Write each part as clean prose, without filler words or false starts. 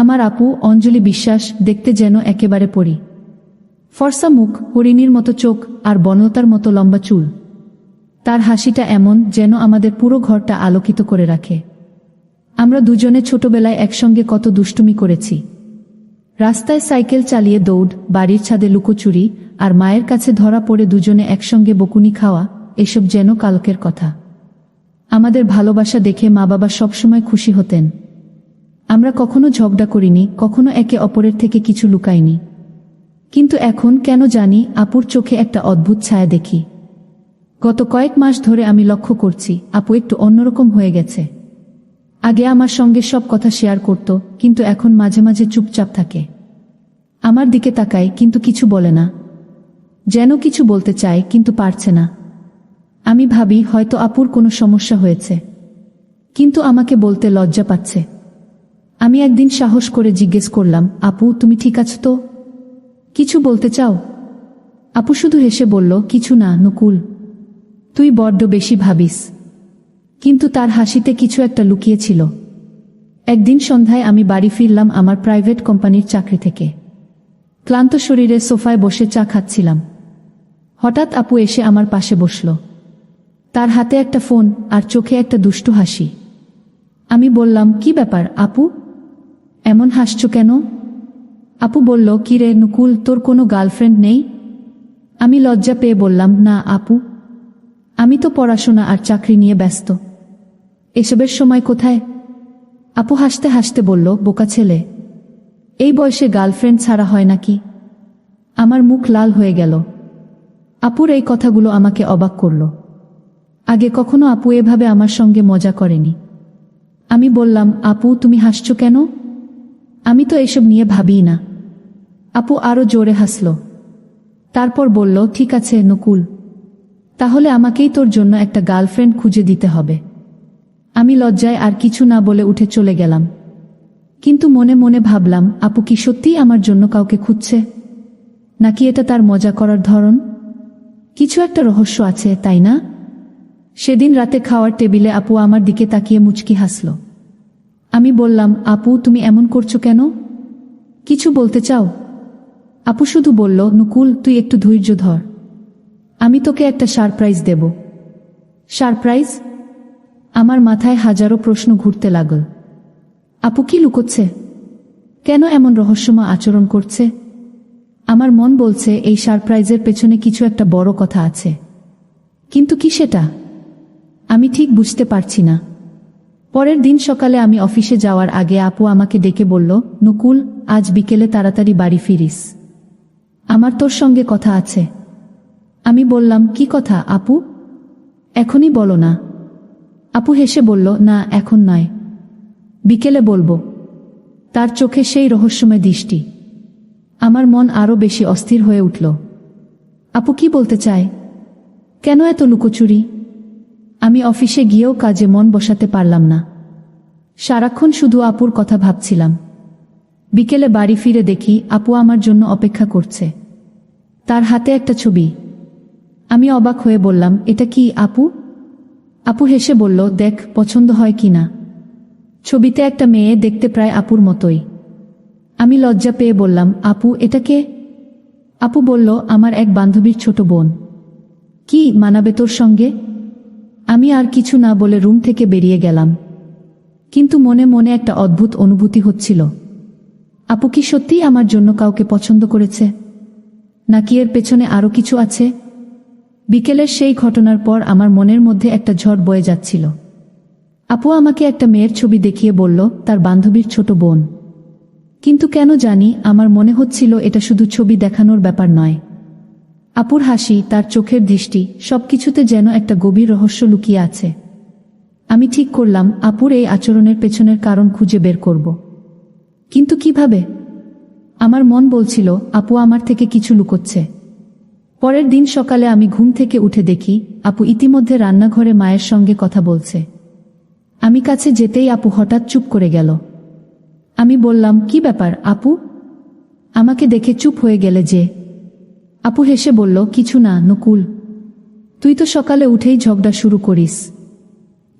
আমার আপু অঞ্জলি বিশ্বাস দেখতে যেন একেবারে পরি। ফর্সা মুখ, হরিণীর মতো চোখ আর বনলতার মতো লম্বা চুল। তার হাসিটা এমন যেন আমাদের পুরো ঘরটা আলোকিত করে রাখে। আমরা দুজনে ছোটবেলায় একসঙ্গে কত দুষ্টুমি করেছি। রাস্তায় সাইকেল চালিয়ে দৌড়, বাড়ির ছাদে লুকোচুরি, আর মায়ের কাছে ধরা পড়ে দুজনে একসঙ্গে বকুনি খাওয়া, এসব যেন কালকের কথা। আমাদের ভালোবাসা দেখে মা বাবা সবসময় খুশি হতেন। আমরা কখনো ঝগড়া করিনি, কখনো একে অপরের থেকে কিছু লুকাইনি। কিন্তু এখন কেন জানি আপুর চোখে একটা অদ্ভুত ছায়া দেখি। গত কয়েক মাস ধরে আমি লক্ষ্য করছি আপু একটু অন্যরকম হয়ে গেছে। আগে আমার সঙ্গে সব কথা শেয়ার করত, কিন্তু এখন মাঝে মাঝে চুপচাপ থাকে। আমার দিকে তাকায় কিন্তু কিছু বলে না, যেন কিছু বলতে চায় কিন্তু পারছে না। আমি ভাবি হয়তো আপুর কোনো সমস্যা হয়েছে, কিন্তু আমাকে বলতে লজ্জা পাচ্ছে। আমি একদিন সাহস করে জিজ্ঞেস করলাম, আপু তুমি ঠিক আছো তো? কিছু বলতে চাও? আপু শুধু হেসে বলল, কিছু না নকুল, তুই বড্ড বেশি ভাবিস। কিন্তু তার হাসিতে কিছু একটা লুকিয়েছিল। একদিন সন্ধ্যায় আমি বাড়ি ফিরলাম আমার প্রাইভেট কোম্পানির চাকরি থেকে। ক্লান্ত শরীরে সোফায় বসে চা খাচ্ছিলাম। হঠাৎ আপু এসে আমার পাশে বসল। তার হাতে একটা ফোন আর চোখে একটা দুষ্টু হাসি। আমি বললাম, কি ব্যাপার আপু, এমন হাসছো কেন? আপু বলল, কি রে নকুল, তোর কোনো গার্লফ্রেন্ড নেই? আমি লজ্জা পেয়ে বললাম, না আপু, আমি তো পড়াশোনা আর চাকরি নিয়ে ব্যস্ত, এসবের সময় কোথায়? আপু হাসতে হাসতে বলল, বোকা ছেলে, এই বয়সে গার্লফ্রেন্ড ছাড়া হয় নাকি? আমার মুখ লাল হয়ে গেল। আপুর এই কথাগুলো আমাকে অবাক করল। আগে কখনো আপু এভাবে আমার সঙ্গে মজা করেনি। আমি বললাম, আপু তুমি হাসছো কেন? আমি তো এসব নিয়ে ভাবিই না। আপু আরো জোরে হাসল। তারপর বলল, ঠিক আছে নকুল, তাহলে আমাকেই তোর জন্য একটা গার্লফ্রেন্ড খুঁজে দিতে হবে। আমি লজ্জায় আর কিছু না বলে উঠে চলে গেলাম। কিন্তু মনে মনে ভাবলাম, আপু কি সত্যিই আমার জন্য কাউকে খুঁজছে, নাকি এটা তার মজা করার ধরন? কিছু একটা রহস্য আছে, তাই না? সেদিন রাতে খাওয়ার টেবিলে আপু আমার দিকে তাকিয়ে মুচকি হাসল। আমি বললাম, আপু তুমি এমন করছো কেন? কিছু বলতে চাও? আপু শুধু বলল, নকুল তুই একটু ধৈর্য ধর, আমি তোকে একটা সারপ্রাইজ দেব। সারপ্রাইজ? আমার মাথায় হাজারো প্রশ্ন ঘুরতে লাগল। আপু কি লুকোচ্ছে? কেন এমন রহস্যময় আচরণ করছে? আমার মন বলছে এই সারপ্রাইজের পেছনে কিছু একটা বড় কথা আছে, কিন্তু কি সেটা? আমি ঠিক বুঝতে পারছি না। পরের দিন সকালে আমি অফিসে যাওয়ার আগে আপু আমাকে ডেকে বলল, নকুল আজ বিকেলে তাড়াতাড়ি বাড়ি ফিরিস, আমার তোর সঙ্গে কথা আছে। আমি বললাম, কি কথা আপু, এখনই বলো না। আপু হেসে বলল, না এখন নয়, বিকেলে বলবো। তার চোখে সেই রহস্যময় দৃষ্টি। আমার মন আরো বেশি অস্থির হয়ে উঠল। আপু কি বলতে চায়? কেন এত লুকোচুরি? আমি অফিসে গিয়েও কাজে মন বসাতে পারলাম না। সারাক্ষণ শুধু আপুর কথা ভাবছিলাম। বিকেলে বাড়ি ফিরে দেখি আপু আমার জন্য অপেক্ষা করছে। তার হাতে একটা ছবি। আমি অবাক হয়ে বললাম, এটা কি আপু? আপু হেসে বলল, দেখ পছন্দ হয় কি না। ছবিতে একটা মেয়ে দেখতে প্রায় আপুর মতোই। আমি লজ্জা পেয়ে বললাম, আপু এটা কে? আপু বলল, আমার এক বান্ধবীর ছোট বোন। কি মানাবে তোর সঙ্গে? আমি আর কিছু না বলে রুম থেকে বেরিয়ে গেলাম। কিন্তু মনে মনে একটা অদ্ভুত অনুভূতি হচ্ছিল। আপু কি সত্যিই আমার জন্য কাউকে পছন্দ করেছে, নাকি এর পেছনে আরো কিছু আছে? বিকেলের সেই ঘটনার পর আমার মনের মধ্যে একটা ঝড় বয়ে যাচ্ছিল। আপু আমাকে একটা মেয়ের ছবি দেখিয়ে বলল, তার বান্ধবীর ছোট বোন। কিন্তু কেন জানি আমার মনে হচ্ছিল এটা শুধু ছবি দেখানোর ব্যাপার নয়। আপুর হাসি, তার চোখের দৃষ্টি, সবকিছুতে যেন একটা গভীর রহস্য লুকিয়ে আছে। আমি ঠিক করলাম আপুর এই আচরণের পেছনের কারণ খুঁজে বের করব। কিন্তু কিভাবে? আমার মন বলছিল আপু আমার থেকে কিছু লুকোচ্ছে। পরের দিন সকালে আমি ঘুম থেকে উঠে দেখি আপু ইতিমধ্যে রান্নাঘরে মায়ের সঙ্গে কথা বলছে। আমি কাছে যেতেই আপু হঠাৎ চুপ করে গেল। আমি বললাম, কি ব্যাপার আপু, আমাকে দেখে চুপ হয়ে গেলে যে? আপু হেসে বলল, কিছু না নকুল, তুই তো সকালে উঠেই ঝগড়া শুরু করিস।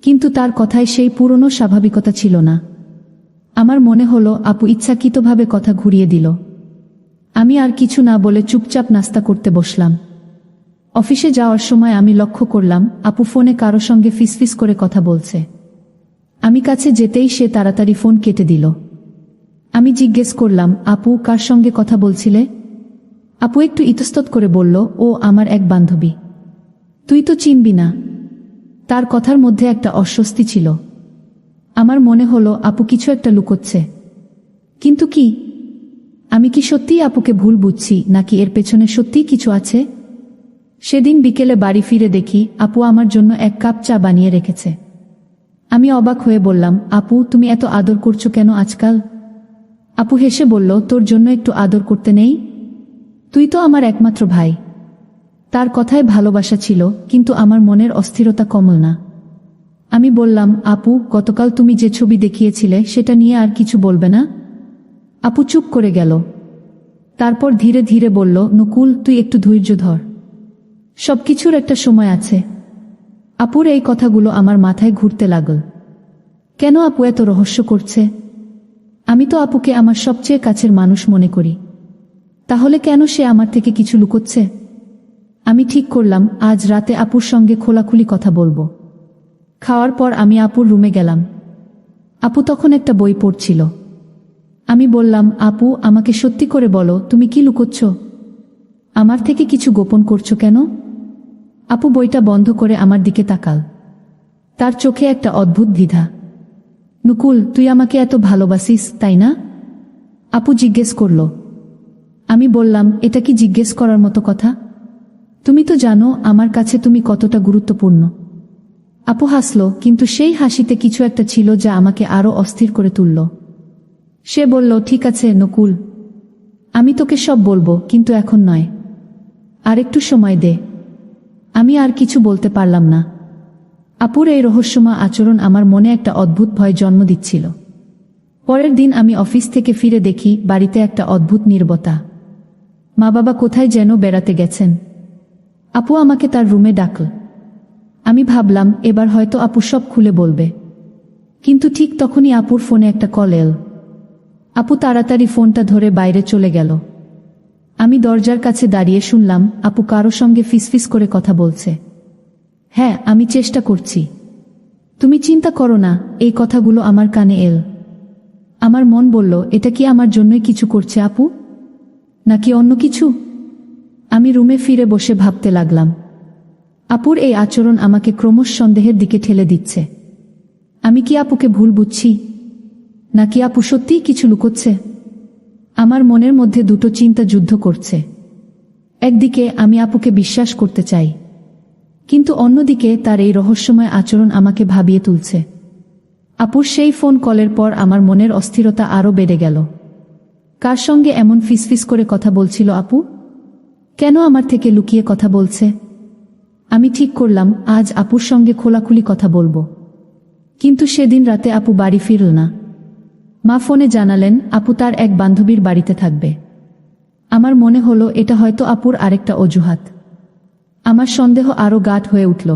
কিন্তু তার কথায় সেই পুরনো স্বাভাবিকতা ছিল না। আমার মনে হলো আপু ইচ্ছাকৃতভাবে কথা ঘুরিয়ে দিল। আমি আর কিছু না বলে চুপচাপ নাস্তা করতে বসলাম। অফিসে যাওয়ার সময় আমি লক্ষ্য করলাম আপু ফোনে কারো সঙ্গে ফিসফিস করে কথা বলছে। আমি কাছে যেতেই সে তাড়াতাড়ি ফোন কেটে দিল। আমি জিজ্ঞেস করলাম, আপু কার সঙ্গে কথা বলছিলে? আপু একটু ইতস্তত করে বলল, ও আমার এক বান্ধবী। তুই তো চিনবি না। তার কথার মধ্যে একটা অস্বস্তি ছিল। আমার মনে হলো আপু কিছু একটা লুকোচ্ছে। কিন্তু কি? আমি কি সত্যিই আপুকে ভুল বুঝছি, নাকি এর পেছনে সত্যিই কিছু আছে? সেদিন বিকেলে বাড়ি ফিরে দেখি আপু আমার জন্য এক কাপ চা বানিয়ে রেখেছে। আমি অবাক হয়ে বললাম, আপু তুমি এত আদর করছো কেন আজকাল? আপু হেসে বলল, তোর জন্য একটু আদর করতে নেই? তুই তো আমার একমাত্র ভাই। তার কথায় ভালোবাসা ছিল, কিন্তু আমার মনের অস্থিরতা কমল না। আমি বললাম, আপু গতকাল তুমি যে ছবি দেখিয়েছিলে সেটা নিয়ে আর কিছু বলবে না? আপু চুপ করে গেল। তারপর ধীরে ধীরে বলল, নকুল তুই একটু ধৈর্য ধর, সবকিছুর একটা সময় আছে। আপুর এই কথাগুলো আমার মাথায় ঘুরতে লাগল। কেন আপু এত রহস্য করছে? আমি তো আপুকে আমার সবচেয়ে কাছের মানুষ মনে করি। তাহলে কেন সে আমার থেকে কিছু লুকোচ্ছে? আমি ঠিক করলাম আজ রাতে আপুর সঙ্গে খোলাখুলি কথা বলবো। খাওয়ার পর আমি আপুর রুমে গেলাম। আপু তখন একটা বই পড়ছিল। আমি বললাম, আপু আমাকে সত্যি করে বলো, তুমি কি লুকোচ্ছ? আমার থেকে কিছু গোপন করছো কেন? আপু বইটা বন্ধ করে আমার দিকে তাকাল। তার চোখে একটা অদ্ভুত দ্বিধা। নকুল তুই আমাকে এত ভালোবাসিস, তাই না? আপু জিজ্ঞেস করল। আমি বললাম, এটা কি জিজ্ঞেস করার মতো কথা? তুমি তো জানো আমার কাছে তুমি কতটা গুরুত্বপূর্ণ। আপু হাসল, কিন্তু সেই হাসিতে কিছু একটা ছিল যা আমাকে আরো অস্থির করে তুলল। সে বলল, ঠিক আছে নকুল, আমি তোকে সব বলবো, কিন্তু এখন নয়, আর একটু সময় দে। আমি আর কিছু বলতে পারলাম না। আপুর এই রহস্যময় আচরণ আমার মনে একটা অদ্ভুত ভয় জন্ম দিচ্ছিল। পরের দিন আমি অফিস থেকে ফিরে দেখি বাড়িতে একটা অদ্ভুত নীরবতা। মা বাবা কোথায় যেন বেড়াতে গেছেন। আপু আমাকে তার রুমে ডাকল। আমি ভাবলাম এবার হয়তো আপু সব খুলে বলবে, কিন্তু ঠিক তখনই আপুর ফোনে একটা কল এল। আপু তাড়াতাড়ি ফোনটা ধরে বাইরে চলে গেল। আমি দরজার কাছে দাঁড়িয়ে শুনলাম আপু কারো সঙ্গে ফিসফিস করে কথা বলছে। হ্যাঁ, আমি চেষ্টা করছি। তুমি চিন্তা করো না। এই কথাগুলো আমার কানে এল। আমার মন বলল, এটা কি আমার জন্যই কিছু করছে আপু, নাকি অন্য কিছু? আমি রুমে ফিরে বসে ভাবতে লাগলাম। আপুর এই আচরণ আমাকে ক্রমশ সন্দেহের দিকে ঠেলে দিচ্ছে। আমি কি আপুকে ভুল বুঝছি, নাকি আপু সত্যিই কিছু লুকোচ্ছে? আমার মনের মধ্যে দুটো চিন্তা যুদ্ধ করছে। একদিকে আমি আপুকে বিশ্বাস করতে চাই, কিন্তু অন্যদিকে তার এই রহস্যময় আচরণ আমাকে ভাবিয়ে তুলছে। আপুর সেই ফোন কলের পর আমার মনের অস্থিরতা আরও বেড়ে গেল। কার সঙ্গে এমন ফিসফিস করে কথা বলছিল আপু? কেন আমার থেকে লুকিয়ে কথা বলছে? আমি ঠিক করলাম আজ আপুর সঙ্গে খোলাখুলি কথা বলবো। কিন্তু সেদিন রাতে আপু বাড়ি ফিরল না। মা ফোনে জানালেন আপু তার এক বান্ধবীর বাড়িতে থাকবে। আমার মনে হলো এটা হয়তো আপুর আরেকটা অজুহাত। আমার সন্দেহ আরও গাঢ় হয়ে উঠল।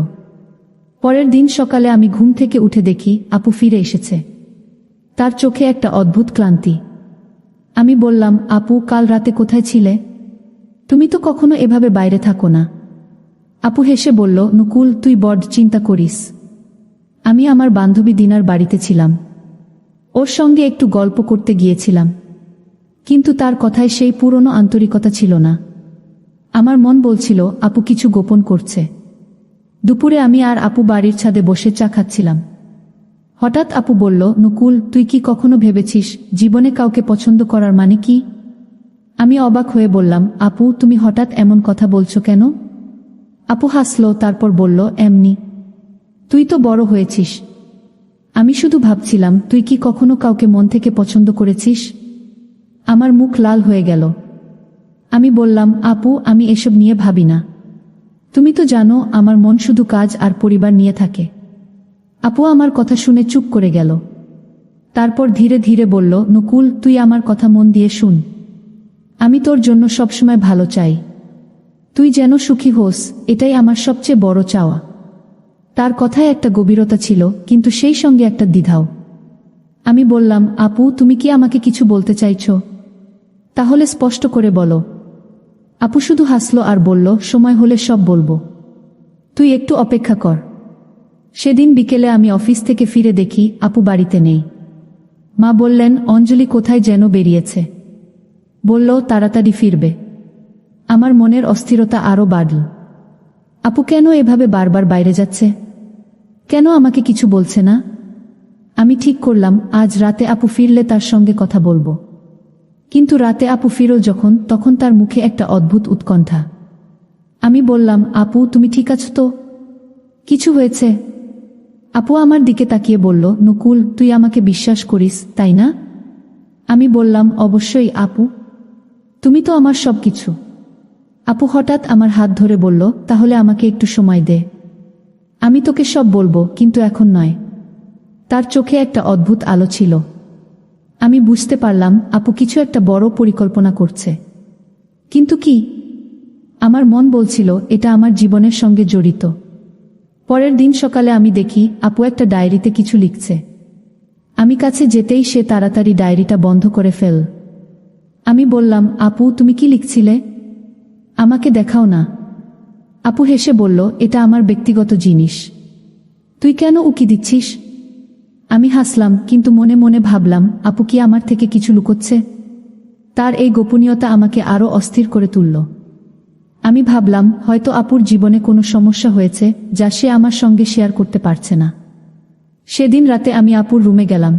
পরের দিন সকালে আমি ঘুম থেকে উঠে দেখি আপু ফিরে এসেছে। তার চোখে একটা অদ্ভুত ক্লান্তি। আমি বললাম, আপু কাল রাতে কোথায় ছিলে? তুমি তো কখনো এভাবে বাইরে থাকো না। আপু হেসে বলল, নকুল তুই বড্ড চিন্তা করিস। আমি আমার বান্ধবী দিনার বাড়িতে ছিলাম। ওর সঙ্গে একটু গল্প করতে গিয়েছিলাম, কিন্তু তার কথায় সেই পুরনো আন্তরিকতা ছিল না। আমার মন বলছিল আপু কিছু গোপন করছে। দুপুরে আমি আর আপু বাড়ির ছাদে বসে চা খাচ্ছিলাম। হঠাৎ আপু বলল, নকুল তুই কি কখনো ভেবেছিস জীবনে কাউকে পছন্দ করার মানে কি? আমি অবাক হয়ে বললাম, আপু তুমি হঠাৎ এমন কথা বলছো কেন? আপু হাসল, তারপর বলল, এমনি। তুই তো বড় হয়েছিস। আমি শুধু ভাবছিলাম তুই কি কখনো কাউকে মন থেকে পছন্দ করেছিস? আমার মুখ লাল হয়ে গেল। আমি বললাম, আপু আমি এসব নিয়ে ভাবি না। তুমি তো জানো আমার মন শুধু কাজ আর পরিবার নিয়ে থাকে। আপু আমার কথা শুনে চুপ করে গেল। তারপর ধীরে ধীরে বলল, নকুল তুই আমার কথা মন দিয়ে শুন। আমি তোর জন্য সবসময় ভালো চাই। তুই যেন সুখী হোস, এটাই আমার সবচেয়ে বড় চাওয়া। তার কথায় একটা গভীরতা ছিল, কিন্তু সেই সঙ্গে একটা দ্বিধাও। আমি বললাম, আপু তুমি কি আমাকে কিছু বলতে চাইছো? তাহলে স্পষ্ট করে বলো। আপু শুধু হাসল আর বলল, সময় হলে সব বলবো, তুই একটু অপেক্ষা কর। সেদিন বিকেলে আমি অফিস থেকে ফিরে দেখি আপু বাড়িতে নেই। মা বললেন, অঞ্জলি কোথায় যেন বেরিয়েছে। বলল তাড়াতাড়ি ফিরবে। আমার মনের অস্থিরতা আরও বাড়ল। আপু কেন এভাবে বারবার বাইরে যাচ্ছে? কেন আমাকে কিছু বলছে না? আমি ঠিক করলাম আজ রাতে আপু ফিরলে তার সঙ্গে কথা বলবো। কিন্তু রাতে আপু ফিরল যখন, তখন তার মুখে একটা অদ্ভুত উৎকণ্ঠা। আমি বললাম, আপু তুমি ঠিক আছো তো? কিছু হয়েছে? আপু আমার দিকে তাকিয়ে বলল, নকুল তুই আমাকে বিশ্বাস করিস তাই না? আমি বললাম, অবশ্যই আপু, তুমি তো আমার সব কিছু। আপু হঠাৎ আমার হাত ধরে বলল, তাহলে আমাকে একটু সময় দে, আমি তোকে সব বলবো, কিন্তু এখন নয়। তার চোখে একটা অদ্ভুত আলো ছিল। আমি বুঝতে পারলাম আপু কিছু একটা বড় পরিকল্পনা করছে। কিন্তু কি? আমার মন বলছিল এটা আমার জীবনের সঙ্গে জড়িত। পরের দিন সকালে আমি দেখি আপু একটা ডায়েরিতে কিছু লিখছে। আমি কাছে যেতেই সে তাড়াতাড়ি ডায়েরিটা বন্ধ করে ফেল। আমি বললাম, আপু তুমি কি লিখছিলে? আমাকে দেখাও না। আপু হেসে বলল, এটা আমার ব্যক্তিগত জিনিস, তুই কেন উকি দিচ্ছিস? আমি হাসলাম, কিন্তু মনে মনে ভাবলাম আপু কি আমার থেকে কিছু লুকোচ্ছে? তার এই গোপনীয়তা আমাকে আরও অস্থির করে তুলল। আমি ভাবলাম হয়তো আপুর জীবনে কোনো সমস্যা হয়েছে যা সে আমার সঙ্গে শেয়ার করতে পারছে না। সেদিন রাতে আমি আপুর রুমে গেলাম।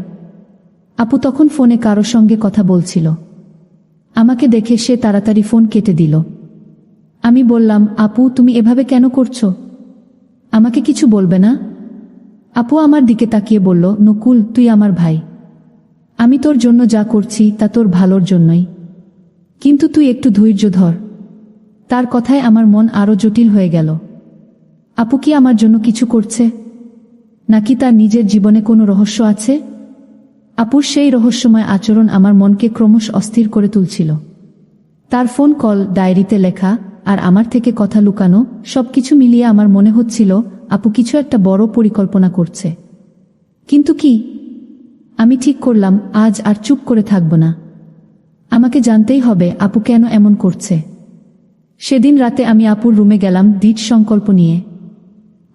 আপু তখন ফোনে কারো সঙ্গে কথা বলছিল। আমাকে দেখে সে তাড়াতাড়ি ফোন কেটে দিল। আমি বললাম, আপু তুমি এভাবে কেন করছো? আমাকে কিছু বলবে না? আপু আমার দিকে তাকিয়ে বলল, নকুল তুই আমার ভাই, আমি তোর জন্য যা করছি তা তোর ভালোর জন্যই, কিন্তু তুই একটু ধৈর্য ধর। তার কথায় আমার মন আরও জটিল হয়ে গেল। আপু কি আমার জন্য কিছু করছে, নাকি তার নিজের জীবনে কোনো রহস্য আছে? আপুর সেই রহস্যময় আচরণ আমার মনকে ক্রমশ অস্থির করে তুলছিল। তার ফোন কল, ডায়েরিতে লেখা, আর আমার থেকে কথা লুকানো, সবকিছু মিলিয়ে আমার মনে হচ্ছিল আপু কিছু একটা বড় পরিকল্পনা করছে। কিন্তু কি? আমি ঠিক করলাম আজ আর চুপ করে থাকব না। আমাকে জানতেই হবে আপু কেন এমন করছে। সেদিন রাতে আমি আপুর রুমে গেলাম দৃঢ় সংকল্প নিয়ে।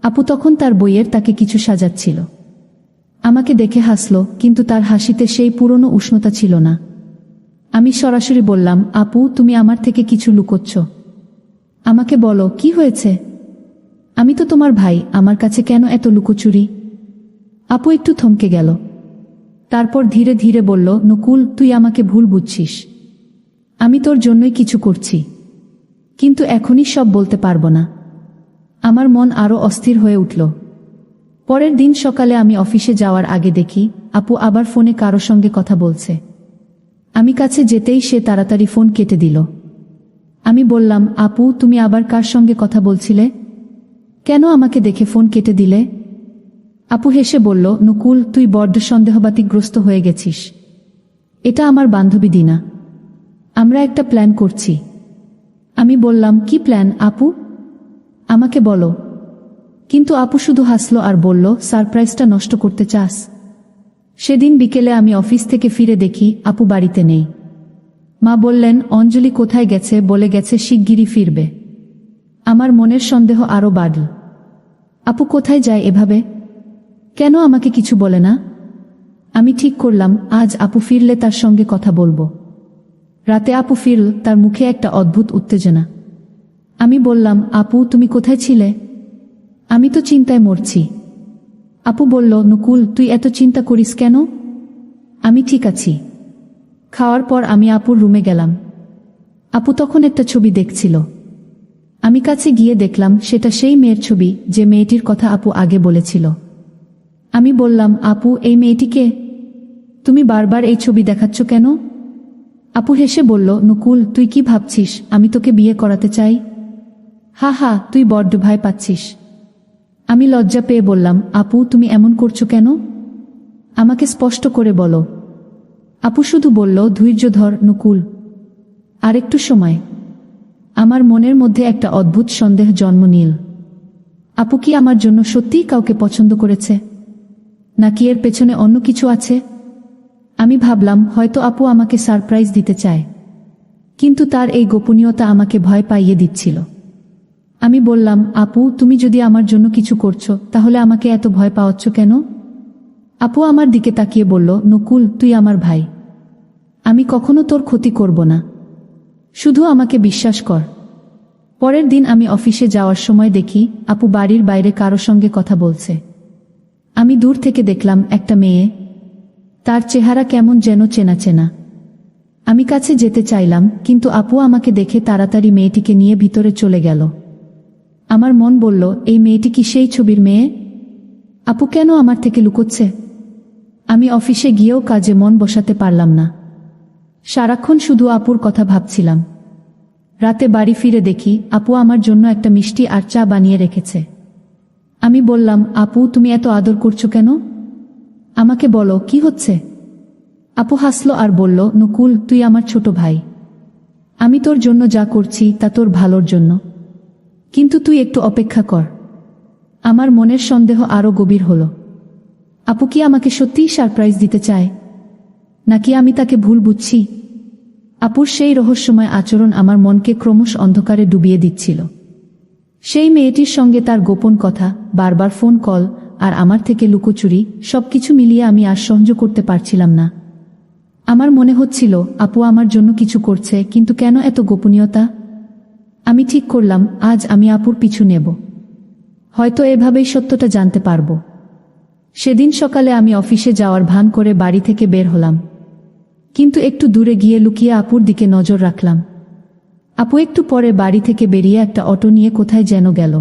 আপু তখন তার বইয়ের তাকে কিছু সাজাচ্ছিল। আমাকে দেখে হাসল, কিন্তু তার হাসিতে সেই পুরনো উষ্ণতা ছিল না। আমি সরাসরি বললাম, আপু তুমি আমার থেকে কিছু লুকোচ্ছ, আমাকে বলো কি হয়েছে? আমি তো তোমার ভাই, আমার কাছে কেন এত লুকোচুরি? আপু একটু থমকে গেল, তারপর ধীরে ধীরে বলল, নকুল তুই আমাকে ভুল বুঝছিস, আমি তোর জন্যই কিছু করছি, কিন্তু এখনই সব বলতে পারবো না। আমার মন আরও অস্থির হয়ে উঠল। পরের দিন সকালে আমি অফিসে যাওয়ার আগে দেখি আপু আবার ফোনে কারো সঙ্গে কথা বলছে। আমি কাছে যেতেই সে তাড়াতাড়ি ফোন কেটে দিল। আমি বললাম, আপু তুমি আবার কার সঙ্গে কথা বলছিলে? কেন আমাকে দেখে ফোন কেটে দিলে? আপু হেসে বলল, নকুল তুই বড্ড সন্দেহবাতিগ্রস্ত হয়ে গেছিস। এটা আমার বান্ধবী দিনা, আমরা একটা প্ল্যান করছি। আমি বললাম, কি প্ল্যান আপু? আমাকে বলো। কিন্তু আপু শুধু হাসল আর বলল, সারপ্রাইজটা নষ্ট করতে চাস? সেদিন বিকেলে আমি অফিস থেকে ফিরে দেখি আপু বাড়িতে নেই। মা বললেন, অঞ্জলি কোথায় গেছে, বলে গেছে শিগগিরই ফিরবে। আমার মনের সন্দেহ আরও বাড়ল। আপু কোথায় যায় এভাবে? কেন আমাকে কিছু বলে না? আমি ঠিক করলাম আজ আপু ফিরলে তার সঙ্গে কথা বলবো। রাতে আপু ফিরল, তার মুখে একটা অদ্ভুত উত্তেজনা। আমি বললাম, আপু তুমি কোথায় ছিলে? আমি তো চিন্তায় মরছি। আপু বলল, নকুল তুই এত চিন্তা করিস কেন? আমি ঠিক আছি। খাওয়ার পর আমি আপুর রুমে গেলাম। আপু তখন একটা ছবি দেখছিল। আমি কাছে গিয়ে দেখলাম সেটা সেই মেয়ের ছবি যে মেয়েটির কথা আপু আগে বলেছিল। আমি বললাম, আপু এই মেয়েটিকে তুমি বারবার এই ছবি দেখাচ্ছ কেন? আপু হেসে বলল, নকুল তুই কি ভাবছিস আমি তোকে বিয়ে করাতে চাই? হা হা, তুই বড্ড ভয় পাচ্ছিস। আমি লজ্জা পেয়ে বললাম, আপু তুমি এমন করছো কেন? আমাকে স্পষ্ট করে বলো। আপু শুধু বলল, ধৈর্য ধর নকুল, আর একটু সময়। আমার মনের মধ্যে একটা অদ্ভুত সন্দেহ জন্ম নিল। আপু কি আমার জন্য সত্যিই কাউকে পছন্দ করেছে, নাকি এর পেছনে অন্য কিছু আছে? আমি ভাবলাম হয়তো আপু আমাকে সারপ্রাইজ দিতে চায়, কিন্তু তার এই গোপনীয়তা আমাকে ভয় পাইয়ে দিচ্ছিল। আমি বললাম, আপু তুমি যদি আমার জন্য কিছু করছো তাহলে আমাকে এত ভয় পাওয়াচ্ছ কেন? আপু আমার দিকে তাকিয়ে বলল, নকুল তুই আমার ভাই, আমি কখনো তোর ক্ষতি করব না, শুধু আমাকে বিশ্বাস কর। পরের দিন আমি অফিসে যাওয়ার সময় দেখি আপু বাড়ির বাইরে কারো সঙ্গে কথা বলছে। আমি দূর থেকে দেখলাম একটা মেয়ে, তার চেহারা কেমন যেন চেনা চেনা। আমি কাছে যেতে চাইলাম, কিন্তু আপু আমাকে দেখে তাড়াতাড়ি মেয়েটিকে নিয়ে ভিতরে চলে গেল। আমার মন বলল, এই মেয়েটি কি সেই ছবির মেয়ে? আপু কেন আমার থেকে লুকোচ্ছে? আমি অফিসে গিয়েও কাজে মন বসাতে পারলাম না, সারাক্ষণ শুধু আপুর কথা ভাবছিলাম। রাতে বাড়ি ফিরে দেখি আপু আমার জন্য একটা মিষ্টি আর চা বানিয়ে রেখেছে। আমি বললাম, আপু তুমি এত আদর করছো কেন? আমাকে বলো কি হচ্ছে? আপু হাসলো আর বলল, নকুল তুই আমার ছোট ভাই, আমি তোর জন্য যা করছি তা তোর ভালোর জন্য, কিন্তু তুই একটু অপেক্ষা কর। আমার মনের সন্দেহ আরো গভীর হলো। আপু কি আমাকে সত্যিই সারপ্রাইজ দিতে চায়, নাকি আমি তাকে ভুল বুঝছি? আপুর সেই রহস্যময় আচরণ আমার মনকে ক্রমশ অন্ধকারে ডুবিয়ে দিচ্ছিল। সেই মেয়েটির সঙ্গে তার গোপন কথা, বারবার ফোন কল আর আমার থেকে লুকোচুরি, সবকিছু মিলিয়ে আমি আর সহ্য করতে পারছিলাম না। আমার মনে হচ্ছিল আপু আমার জন্য কিছু করছে, কিন্তু কেন এত গোপনীয়তা? আমি ঠিক করলাম আজ আমি আপুর পিছু নেব, হয়তো এভাবেই সত্যটা জানতে পারব। সেদিন সকালে আমি অফিসে যাওয়ার ভান করে বাড়ি থেকে বের হলাম, কিন্তু একটু দূরে গিয়ে লুকিয়ে আপুর দিকে নজর রাখলাম। আপু একটু পরে বাড়ি থেকে বেরিয়ে একটা অটো নিয়ে কোথায় যেন গেল।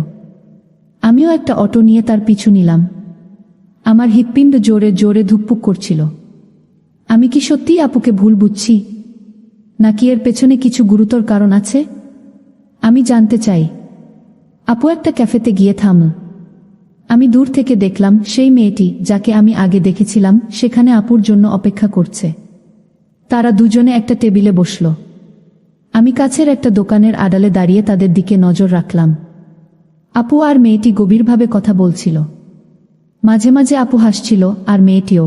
আমিও একটা অটো নিয়ে তার পিছু নিলাম। আমার হৃৎপিণ্ড জোরে জোরে ধুকপুক করছিল। আমি কি সত্যিই আপুকে ভুল বুঝছি, নাকি এর পেছনে কিছু গুরুতর কারণ আছে? আমি জানতে চাই। আপু একটা ক্যাফেতে গিয়ে থামল। আমি দূর থেকে দেখলাম সেই মেয়েটি যাকে আমি আগে দেখেছিলাম সেখানে আপুর জন্য অপেক্ষা করছে। তারা দুজনে একটা টেবিলে বসল। আমি কাছের একটা দোকানের আড়ালে দাঁড়িয়ে তাদের দিকে নজর রাখলাম। আপু আর মেয়েটি গভীরভাবে কথা বলছিল। মাঝে মাঝে আপু হাসছিল আর মেয়েটিও।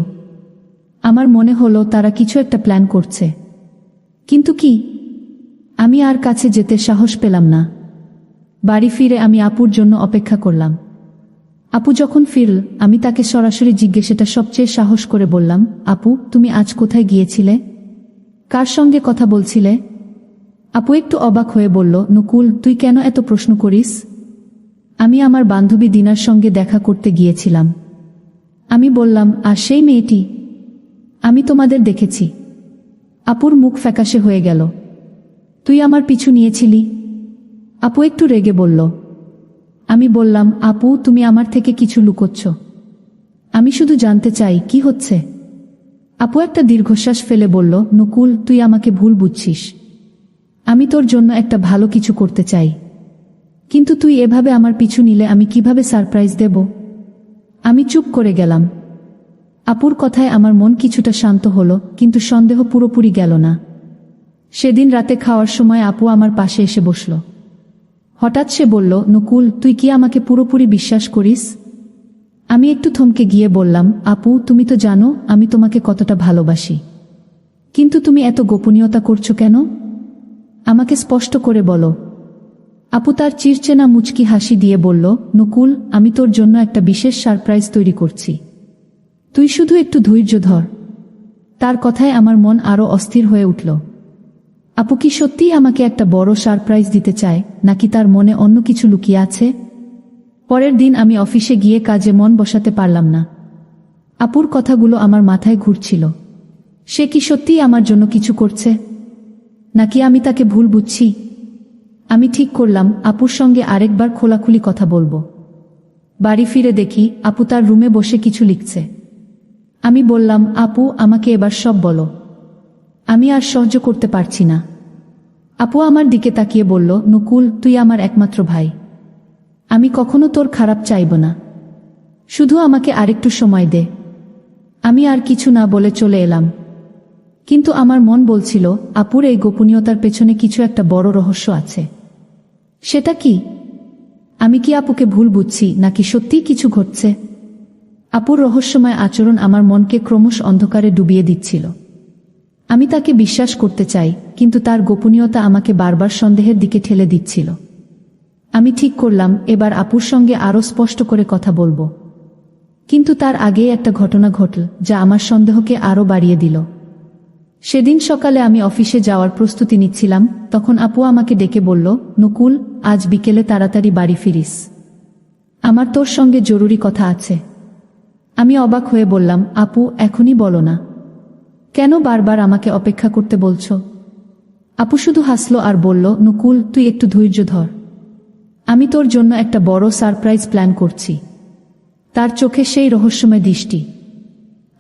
আমার মনে হলো তারা কিছু একটা প্ল্যান করছে, কিন্তু কি? আমি আর কাছে যেতে সাহস পেলাম না। বাড়ি ফিরে আমি আপুর জন্য অপেক্ষা করলাম। আপু যখন ফিরল আমি তাকে সরাসরি জিজ্ঞাসাটা সবচেয়ে সাহস করে বললাম, আপু তুমি আজ কোথায় গিয়েছিলে, কার সঙ্গে কথা বলছিলে? আপু একটু অবাক হয়ে বলল, নকুল তুই কেন এত প্রশ্ন করিস? আমি আমার বান্ধবী দিনার সঙ্গে দেখা করতে গিয়েছিলাম। আমি বললাম, আর সেই মেয়েটি? আমি তোমাদের দেখেছি। আপুর মুখ ফ্যাকাশে হয়ে গেল। তুই আমার পিছু নিয়েছিলি? আপু একটু রেগে বলল। আমি বললাম, আপু তুমি আমার থেকে কিছু লুকোচ্ছ, আমি শুধু জানতে চাই কি হচ্ছে। আপু একটা দীর্ঘশ্বাস ফেলে বলল, নকুল তুই আমাকে ভুল বুঝছিস, আমি তোর জন্য একটা ভালো কিছু করতে চাই, কিন্তু তুই এভাবে আমার পিছু নিলে আমি কিভাবে সারপ্রাইজ দেব? আমি চুপ করে গেলাম। আপুর কথায় আমার মন কিছুটা শান্ত হলো, কিন্তু সন্দেহ পুরোপুরি গেল না। সেদিন রাতে খাওয়ার সময় আপু আমার পাশে এসে বসল। হঠাৎ সে বলল, নকুল তুই কি আমাকে পুরোপুরি বিশ্বাস করিস? আমি একটু থমকে গিয়ে বললাম, আপু তুমি তো জানো আমি তোমাকে কতটা ভালোবাসি, কিন্তু তুমি এত গোপনীয়তা করছো কেন? আমাকে স্পষ্ট করে বলো। আপু তার চিরচেনা মুচকি হাসি দিয়ে বলল, নকুল আমি তোর জন্য একটা বিশেষ সারপ্রাইজ তৈরি করছি, তুই শুধু একটু ধৈর্য ধর। তার কথায় আমার মন আরো অস্থির হয়ে উঠল। আপু কি সত্যিই আমাকে একটা বড় সারপ্রাইজ দিতে চায়, নাকি তার মনে অন্য কিছু লুকিয়ে আছে? পরের দিন আমি অফিসে গিয়ে কাজে মন বসাতে পারলাম না। আপুর কথাগুলো আমার মাথায় ঘুরছিল। সে কি সত্যিই আমার জন্য কিছু করছে, নাকি আমি তাকে ভুল বুঝছি? আমি ঠিক করলাম আপুর সঙ্গে আরেকবার খোলাখুলি কথা বলবো। বাড়ি ফিরে দেখি আপু তার রুমে বসে কিছু লিখছে। আমি বললাম, আপু আমাকে এবার সব বলো, আমি আর সহ্য করতে পারছি না। আপু আমার দিকে তাকিয়ে বলল, নকুল তুই আমার একমাত্র ভাই, আমি কখনো তোর খারাপ চাইব না, শুধু আমাকে আরেকটু সময় দে। আমি আর কিছু না বলে চলে এলাম, কিন্তু আমার মন বলছিল আপুর এই গোপনীয়তার পেছনে কিছু একটা বড় রহস্য আছে। সেটা কি? আমি কি আপুকে ভুল বুঝছি, নাকি সত্যিই কিছু ঘটছে? আপুর রহস্যময় আচরণ আমার মনকে ক্রমশ অন্ধকারে ডুবিয়ে দিচ্ছিল। আমি তাকে বিশ্বাস করতে চাই, কিন্তু তার গোপনীয়তা আমাকে বারবার সন্দেহের দিকে ঠেলে দিচ্ছিল। আমি ঠিক করলাম এবার আপুর সঙ্গে আরও স্পষ্ট করে কথা বলবো। কিন্তু তার আগেই একটা ঘটনা ঘটল যা আমার সন্দেহকে আরও বাড়িয়ে দিল। সেদিন সকালে আমি অফিসে যাওয়ার প্রস্তুতি নিচ্ছিলাম, তখন আপু আমাকে ডেকে বলল, নকুল, আজ বিকেলে তাড়াতাড়ি বাড়ি ফিরিস, আমার তোর সঙ্গে জরুরি কথা আছে। আমি অবাক হয়ে বললাম, আপু, এখনই বলো না, কেন বারবার আমাকে অপেক্ষা করতে বলছো? আপু শুধু হাসলো আর বলল, নকুল, তুই একটু ধৈর্য ধর, আমি তোর জন্য একটা বড় সারপ্রাইজ প্ল্যান করছি। তার চোখে সেই রহস্যময় দৃষ্টি।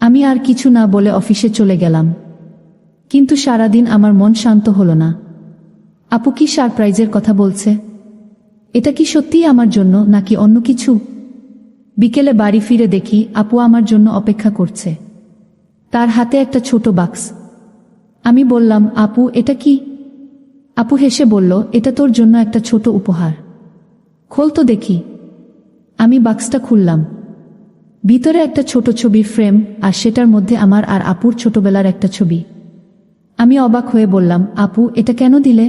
আমি আর কিছু না বলে অফিসে চলে গেলাম, কিন্তু সারাদিন আমার মন শান্ত হলো না। আপু কি সারপ্রাইজের কথা বলছে? এটা কি সত্যিই আমার জন্য নাকি অন্য কিছু? বিকেলে বাড়ি ফিরে দেখি আপু আমার জন্য অপেক্ষা করছে, তার হাতে একটা ছোট বাক্স। আমি বললাম, আপু, এটা কি? আপু হেসে বলল, এটা তোর জন্য একটা ছোট উপহার, খোল তো দেখি। আমি বাক্সটা খুললাম। ভিতরে একটা ছোট ছবির ফ্রেম, আর সেটার মধ্যে আমার আর আপুর ছোটবেলার একটা ছবি। আমি অবাক হয়ে বললাম, আপু, এটা কেন দিলে?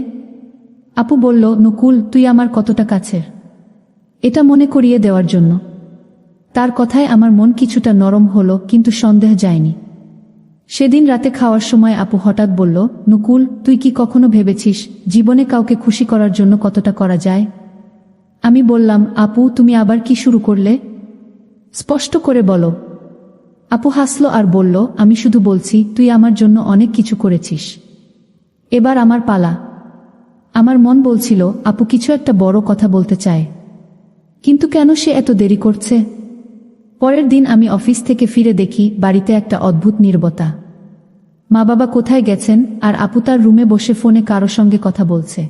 আপু বলল, নকুল, তুই আমার কতটা কাছের, এটা মনে করিয়ে দেওয়ার জন্য। তার কথায় আমার মন কিছুটা নরম হলো, কিন্তু সন্দেহ যায়নি। সেদিন রাতে খাওয়ার সময় আপু হঠাৎ বলল, নকুল, তুই কি কখনো ভেবেছিস জীবনে কাউকে খুশি করার জন্য কতটা করা যায়? আমি বললাম, আপু, তুমি আবার কি শুরু করলে? স্পষ্ট করে বলো। আপু হাসলো আর বলল, আমি শুধু বলছি তুই আমার জন্য অনেক কিছু করেছিস, এবার আমার পালা। আমার মন বলছিল আপু কিছু একটা বড় কথা বলতে চায়, কিন্তু কেন সে এত দেরি করছে? পরের দিন আমি অফিস থেকে ফিরে দেখি বাড়িতে একটা অদ্ভুত নীরবতা। মা বাবা কোথায় গেছেন, আর আপু তার রুমে বসে ফোনে কারো সঙ্গে কথা বলছে।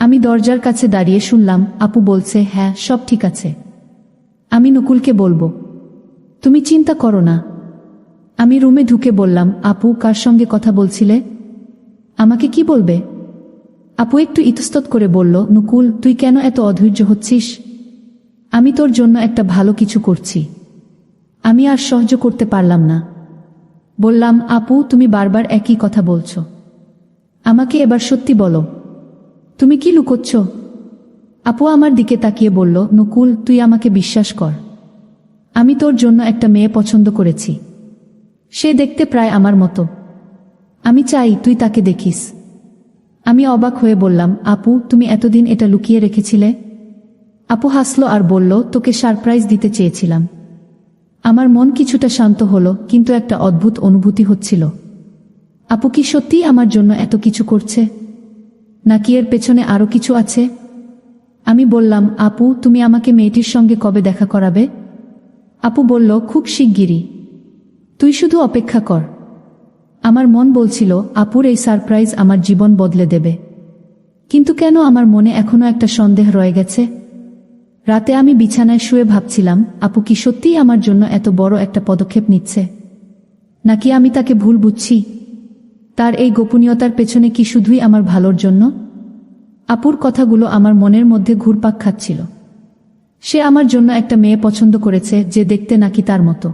আমি দরজার কাছে দাঁড়িয়ে শুনলাম আপু বলছে, হ্যাঁ, সব ঠিক আছে, আমি নকুলকে বলবো, তুমি চিন্তা করো না। আমি রুমে ঢুকে বললাম, আপু, কার সঙ্গে কথা বলছিলে? আমাকে কি বলবে? আপু একটু ইতস্তত করে বলল, নকুল, তুই কেন এত অধৈর্য হচ্ছিস? আমি তোর জন্য একটা ভালো কিছু করছি। আমি আর সহ্য করতে পারলাম না। বললাম, আপু, তুমি বারবার একই কথা বলছো, আমাকে এবার সত্যি বলো, তুমি কি লুকোচ্ছ? আপু আমার দিকে তাকিয়ে বলল, নকুল, তুই আমাকে বিশ্বাস কর, আমি তোর জন্য একটা মেয়ে পছন্দ করেছি। সে দেখতে প্রায় আমার মতো, আমি চাই তুই তাকে দেখিস। আমি অবাক হয়ে বললাম, আপু, তুমি এতদিন এটা লুকিয়ে রেখেছিলে? আপু হাসলো আর বলল, তোকে সারপ্রাইজ দিতে চেয়েছিলাম। আমার মন কিছুটা শান্ত হলো, কিন্তু একটা অদ্ভুত অনুভূতি হচ্ছিল। আপু কি সত্যিই আমার জন্য এত কিছু করছে, নাকি এর পেছনে আরো কিছু আছে? আমি বললাম, আপু, তুমি আমাকে মেয়েটির সঙ্গে কবে দেখা করাবে? আপু বলল, খুব শিগগিরই, তুই শুধু অপেক্ষা কর। আমার মন বলছিল আপুর এই সারপ্রাইজ আমার জীবন বদলে দেবে, কিন্তু কেন আমার মনে এখনো একটা সন্দেহ রয়ে গেছে। রাতে আমি বিছানায় শুয়ে ভাবছিলাম, আপু কি সত্যিই আমার জন্য এত বড় একটা পদক্ষেপ নিচ্ছে, নাকি আমি তাকে ভুল বুঝছি? তার এই গোপনীয়তার পেছনে কি শুধুই আমার ভালোর জন্য? আপুর কথাগুলো আমার মনের মধ্যে ঘুরপাক খাচ্ছিল। সে আমার জন্য একটা মেয়ে পছন্দ করেছে যে দেখতে নাকি তার মতো,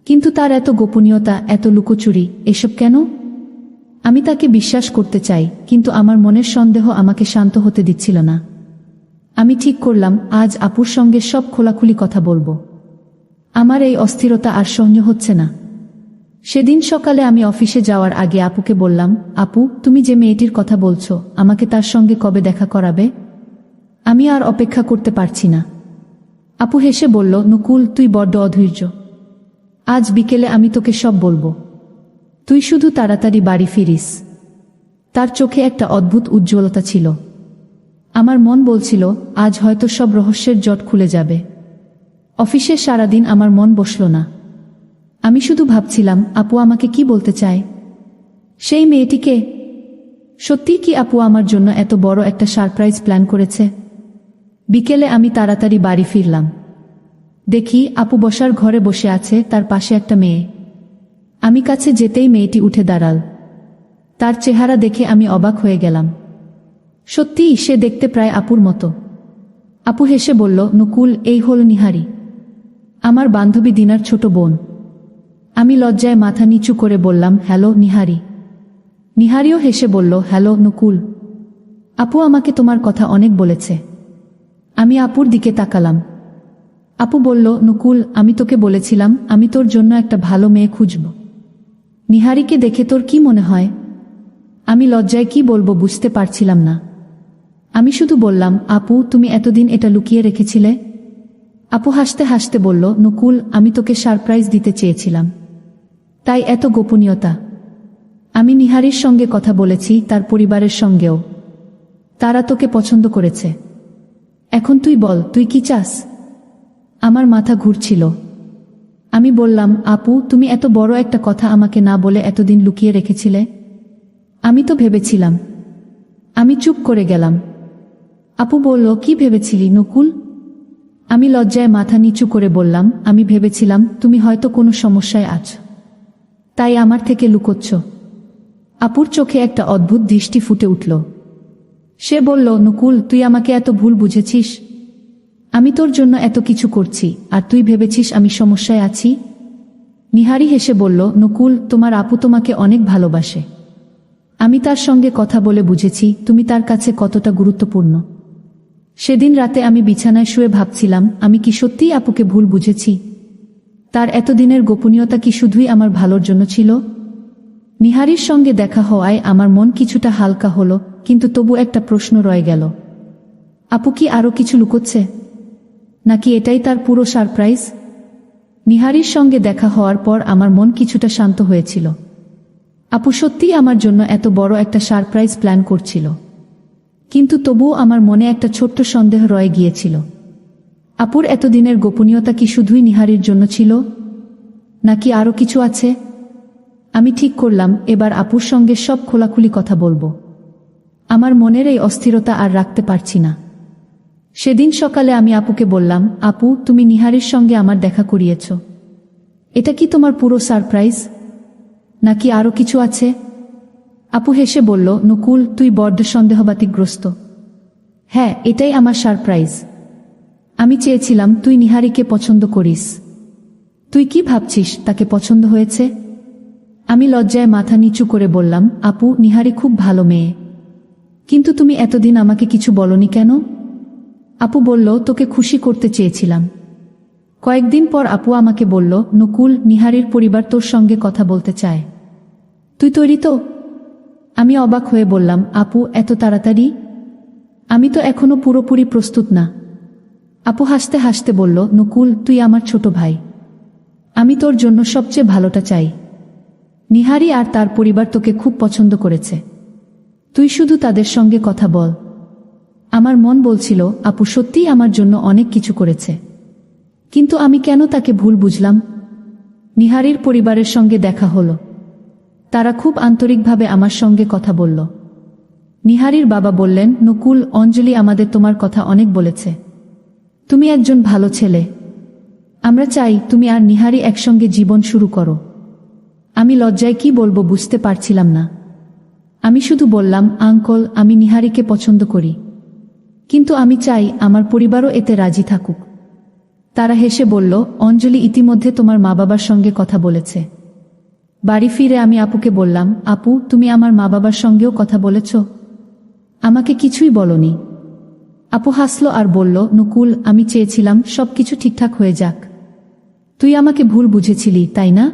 কিন্তু তার এত গোপনীয়তা, এত লুকোচুরি, এসব কেন? আমি তাকে বিশ্বাস করতে চাই, কিন্তু আমার মনের সন্দেহ আমাকে শান্ত হতে দিচ্ছিল না। আমি ঠিক করলাম আজ আপুর সঙ্গে সব খোলাখুলি কথা বলবো। আমার এই অস্থিরতা আর সহ্য হচ্ছে না। সেদিন সকালে আমি অফিসে যাওয়ার আগে আপুকে বললাম, আপু, তুমি যে মেয়েটির কথা বলছো, আমাকে তার সঙ্গে কবে দেখা করাবে? আমি আর অপেক্ষা করতে পারছি না। আপু হেসে বলল, নকুল, তুই বড্ড অধৈর্য, আজ বিকেলে আমি তোকে সব বলবো, তুই শুধু তাড়াতাড়ি বাড়ি ফিরিস। তার চোখে একটা অদ্ভুত উজ্জ্বলতা ছিল। আমার মন বলছিল আজ হয়তো সব রহস্যের জট খুলে যাবে। অফিসে সারাদিন আমার মন বসল না। আমি শুধু ভাবছিলাম আপু আমাকে কি বলতে চায়। সেই মেয়েটিকে সত্যি কি আপু আমার জন্য এত বড় একটা সারপ্রাইজ প্ল্যান করেছে? বিকেলে আমি তাড়াতাড়ি বাড়ি ফিরলাম। দেখি আপু বসার ঘরে বসে আছে, তার পাশে একটা মেয়ে। আমি কাছে যেতেই মেয়েটি উঠে দাঁড়াল। তার চেহারা দেখে আমি অবাক হয়ে গেলাম। সত্যিই সে দেখতে প্রায় আপুর মতো। আপু হেসে বলল, নকুল, এই হল নিহারি, আমার বান্ধবী দিনার ছোট বোন। আমি লজ্জায় মাথা নিচু করে বললাম, হ্যালো নিহারি। নিহারিও হেসে বলল, হ্যালো নকুল। আপু আমাকে তোমার কথা অনেক বলেছে। আমি আপুর দিকে তাকালাম। আপু বলল, নকুল, আমি তোকে বলেছিলাম আমি তোর জন্য একটা ভালো মেয়ে খুঁজব। নিহারিকে দেখে তোর কি মনে হয়? আমি লজ্জায় কি বলবো বুঝতে পারছিলাম না। আমি শুধু বললাম, আপু তুমি এতদিন এটা লুকিয়ে রেখেছিলে? আপু হাসতে হাসতে বলল, নকুল, আমি তোকে সারপ্রাইজ দিতে চেয়েছিলাম, তাই এত গোপনীয়তা। আমি নিহারির সঙ্গে কথা বলেছি, তার পরিবারের সঙ্গেও। তারা তোকে পছন্দ করেছে। এখন তুই বল, তুই কি চাস? আমার মাথা ঘুরছিল। আমি বললাম, আপু তুমি এত বড় একটা কথা আমাকে না বলে এতদিন লুকিয়ে রেখেছিলে। আমি তো ভেবেছিলাম। আমি চুপ করে গেলাম। আপু বলল, কি ভেবেছিলি নকুল? আমি লজ্জায় মাথা নিচু করে বললাম, আমি ভেবেছিলাম তুমি হয়তো কোনো সমস্যায় আছো, তাই আমার থেকে লুকোচ্ছ। আপুর চোখে একটা অদ্ভুত দৃষ্টি ফুটে উঠল। সে বলল, নকুল, তুই আমাকে এত ভুল বুঝেছিস। আমি তোর জন্য এত কিছু করছি, আর তুই ভেবেছিস আমি সমস্যায় আছি? নিহারি হেসে বলল, নকুল, তোমার আপু তোমাকে অনেক ভালোবাসে। আমি তার সঙ্গে কথা বলে বুঝেছি তুমি তার কাছে কতটা গুরুত্বপূর্ণ। সেদিন রাতে আমি বিছানায় শুয়ে ভাবছিলাম, আমি কি সত্যিই আপুকে ভুল বুঝেছি? তার এতদিনের গোপনীয়তা কি শুধুই আমার ভালোর জন্য ছিল? নিহারির সঙ্গে দেখা হওয়ায় আমার মন কিছুটা হালকা হলো, কিন্তু তবু একটা প্রশ্ন রয়ে গেল। আপু কি আরো কিছু লুকোচ্ছে, নাকি এটাই তার পুরো সারপ্রাইজ? নিহারির সঙ্গে দেখা হওয়ার পর আমার মন কিছুটা শান্ত হয়েছিল। আপু সত্যিই আমার জন্য এত বড় একটা সারপ্রাইজ প্ল্যান করছিল, কিন্তু তবুও আমার মনে একটা ছোট্ট সন্দেহ রয়ে গিয়েছিল। আপুর এতদিনের গোপনীয়তা কি শুধুই নিহারির জন্য ছিল, নাকি আরো কিছু আছে? আমি ঠিক করলাম এবার আপুর সঙ্গে সব খোলাখুলি কথা বলবো। আমার মনের এই অস্থিরতা আর রাখতে পারছি না। সেদিন সকালে আমি আপুকে বললাম, আপু তুমি নিহারির সঙ্গে আমার দেখা করিয়েছ, এটা কি তোমার পুরো সারপ্রাইজ, নাকি আরো কিছু আছে? আপু হেসে বলল, নকুল, তুই বড্ড সন্দেহবাতিগ্রস্ত। হ্যাঁ, এটাই আমার সারপ্রাইজ। আমি চেয়েছিলাম তুই নিহারিকে পছন্দ করিস। তুই কি ভাবছিস তাকে পছন্দ হয়েছে? আমি লজ্জায় মাথা নিচু করে বললাম, আপু নিহারি খুব ভালো মেয়ে, কিন্তু তুমি এতদিন আমাকে কিছু বলনি কেন? আপু বলল, তোকে খুশি করতে চেয়েছিলাম। কয়েকদিন পর আপু আমাকে বলল, নকুল, নিহারির পরিবার তোর সঙ্গে কথা বলতে চায়, তুই তৈরি তো? আমি অবাক হয়ে বললাম, আপু এত তাড়াতাড়ি? আমি তো এখনো পুরোপুরি প্রস্তুত না। আপু হাসতে হাসতে বলল, নকুল, তুই আমার ছোট ভাই, আমি তোর জন্য সবচেয়ে ভালোটা চাই। নিহারি আর তার পরিবার তোকে খুব পছন্দ করেছে, তুই শুধু তাদের সঙ্গে কথা বল। আমার মন বলছিল আপু সত্যিই আমার জন্য অনেক কিছু করেছে, কিন্তু আমি কেন তাকে ভুল বুঝলাম? নিহারির পরিবারের সঙ্গে দেখা হলো। তারা খুব আন্তরিকভাবে আমার সঙ্গে কথা বলল। নিহারির বাবা বললেন, নকুল, অঞ্জলি আমাদের তোমার কথা অনেক বলেছে, তুমি একজন ভালো ছেলে, আমরা চাই তুমি আর নিহারি একসঙ্গে জীবন শুরু করো। আমি লজ্জায় কি বলবো বুঝতে পারছিলাম না। আমি শুধু বললাম, আঙ্কল, আমি নিহারিকে পছন্দ করি, কিন্তু আমি চাই আমার পরিবারও এতে রাজি থাকুক। তারা হেসে বলল, অঞ্জলি ইতিমধ্যে তোমার মা বাবার সঙ্গে কথা বলেছে। বাড়ি ফিরে আমি আপুকে বললাম, আপু তুমি আমার মা বাবার সঙ্গেও কথা বলেছ? আমাকে কিছুই বলনি। আপু হাসল আর বলল, নকুল, আমি চেয়েছিলাম সবকিছু ঠিকঠাক হয়ে যাক। তুই আমাকে ভুল বুঝেছিলি, তাই না?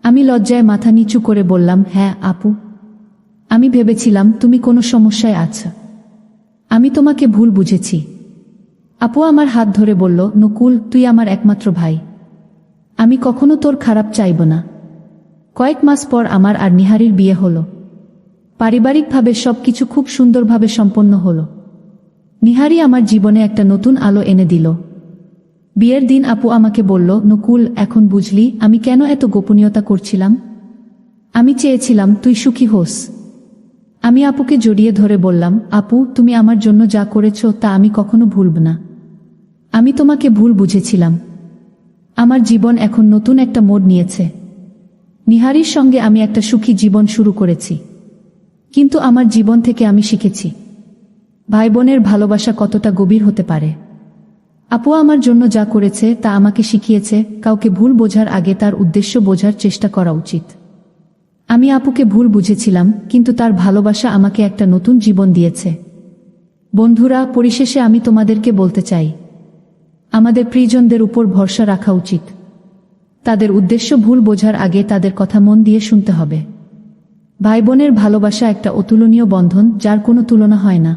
আমি লজ্জায় মাথা নিচু করে বললাম, হ্যাঁ আপু, আমি ভেবেছিলাম তুমি কোনো সমস্যায় আছো, আমি তোমাকে ভুল বুঝেছি। আপু আমার হাত ধরে বলল, নকুল, তুই আমার একমাত্র ভাই, আমি কখনো তোর খারাপ চাইব না। কয়েক মাস পর আমার আর নিহারির বিয়ে হলো। পারিবারিকভাবে সবকিছু খুব সুন্দরভাবে সম্পন্ন হলো। নিহারি আমার জীবনে একটা নতুন আলো এনে দিল। বিয়ের দিন আপু আমাকে বলল, নকুল, এখন বুঝলি আমি কেন এত গোপনীয়তা করছিলাম? আমি চেয়েছিলাম তুই সুখী হোস। আমি আপুকে জড়িয়ে ধরে বললাম, আপু তুমি আমার জন্য যা করেছ তা আমি কখনো ভুলব না। আমি তোমাকে ভুল বুঝেছিলাম। আমার জীবন এখন নতুন একটা মোড় নিয়েছে। নিহারির সঙ্গে আমি একটা সুখী জীবন শুরু করেছি, কিন্তু আমার জীবন থেকে আমি শিখেছি ভাই বোনের ভালোবাসা কতটা গভীর হতে পারে। আপু আমার জন্য যা করেছে তা আমাকে শিখিয়েছে কাউকে ভুল বোঝার আগে তার উদ্দেশ্য বোঝার চেষ্টা করা উচিত। আমি আপুকে ভুল বুঝেছিলাম, কিন্তু তার ভালোবাসা আমাকে একটা নতুন জীবন দিয়েছে। বন্ধুরা, পরিশেষে আমি তোমাদেরকে বলতে চাই, আমাদের প্রিয়জনদের উপর ভরসা রাখা উচিত। তাদের উদ্দেশ্য ভুল বোঝার আগে তাদের কথা মন দিয়ে শুনতে হবে। ভাই বোনের ভালোবাসা একটা অতুলনীয় বন্ধন, যার কোনো তুলনা হয় না।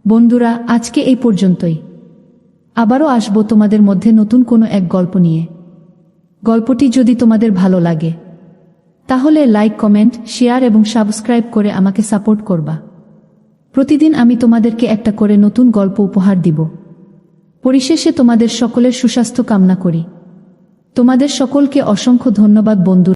বন্ধুরা, আজকে এই পর্যন্তই। আবারও আসবো তোমাদের মধ্যে নতুন কোনো এক গল্প নিয়ে। গল্পটি যদি তোমাদের ভালো লাগে তাহলে লাইক, কমেন্ট, শেয়ার এবং সাবস্ক্রাইব করে আমাকে সাপোর্ট করবা। প্রতিদিন আমি তোমাদেরকে একটা করে নতুন গল্প উপহার দিব। পরিশেষে তোমাদের সকলের সুস্বাস্থ্য কামনা করি। তোমাদের সকলকে অসংখ্য ধন্যবাদ বন্ধু।